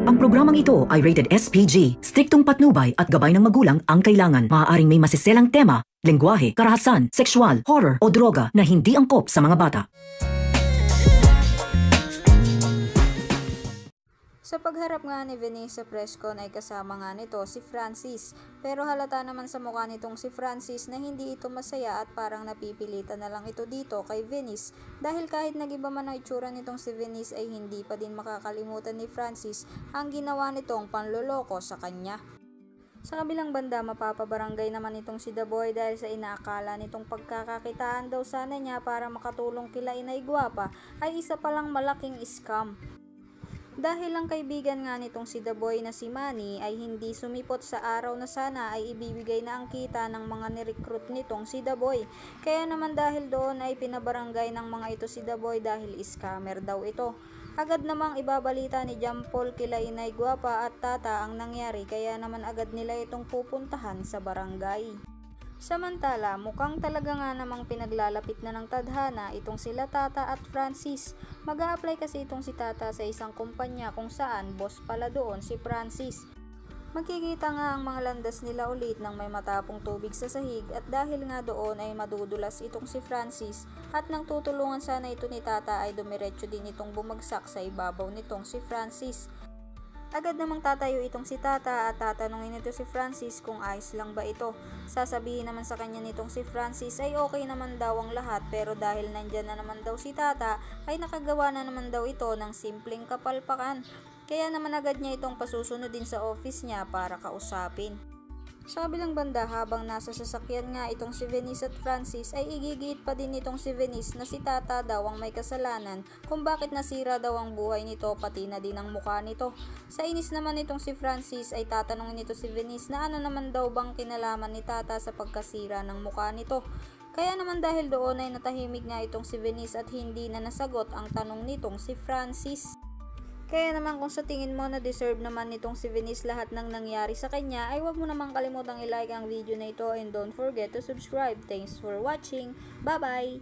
Ang programang ito ay rated SPG. Striktong patnubay at gabay ng magulang ang kailangan. Maaaring may masiselang tema, lengguwahe, karahasan, sexual, horror o droga na hindi angkop sa mga bata. Sa pagharap nga ni Venice sa presscon ay kasama nga nito si Francis, pero halata naman sa mukha nitong si Francis na hindi ito masaya at parang napipilitan na lang ito dito kay Venice dahil kahit nagiba man ang itsura nitong si Venice ay hindi pa din makakalimutan ni Francis ang ginawa nitong panloloko sa kanya. Sa kabilang banda, mapapabarangay naman itong si The Boy dahil sa inaakala nitong pagkakakitaan daw sana niya para makatulong kila Inay Guapa ay isa palang malaking scam. Dahil ang kaibigan nga nitong si The Boy na si Manny ay hindi sumipot sa araw na sana ay ibibigay na ang kita ng mga nirecruit nitong si The Boy. Kaya naman dahil doon ay pinabarangay ng mga ito si The Boy dahil scammer daw ito. Agad namang ibabalita ni Jampol kila Inay Guapa at Tata ang nangyari kaya naman agad nila itong pupuntahan sa barangay. Samantala, mukhang talaga nga namang pinaglalapit na ng tadhana itong sila Tata at Francis. Mag-a-apply kasi itong si Tata sa isang kumpanya kung saan boss pala doon si Francis. Magkikita nga ang mga landas nila ulit ng may matapong tubig sa sahig at dahil nga doon ay madudulas itong si Francis at nang tutulungan sana ito ni Tata ay dumiretso din itong bumagsak sa ibabaw nitong si Francis. Agad namang tatayo itong si Tata at tatanungin nito si Francis kung ayos lang ba ito. Sasabihin naman sa kanya nitong si Francis ay okay naman daw ang lahat pero dahil nandyan na naman daw si Tata ay nakagawa na naman daw ito ng simpleng kapalpakan. Kaya naman agad niya itong pasusunod din sa office niya para kausapin. Sa kabilang banda habang nasa sasakyan nga itong si Venice at Francis ay igigiit pa din itong si Venice na si Tata daw ang may kasalanan kung bakit nasira daw ang buhay nito pati na din ang mukha nito. Sa inis naman itong si Francis ay tatanungin nito si Venice na ano naman daw bang kinalaman ni Tata sa pagkasira ng mukha nito. Kaya naman dahil doon ay natahimik nga itong si Venice at hindi na nasagot ang tanong nitong si Francis. Kaya naman kung sa tingin mo na deserve naman nitong si Venice lahat ng nangyari sa kanya ay huwag mo namang kalimutang i-like ang video na ito and don't forget to subscribe. Thanks for watching. Bye bye!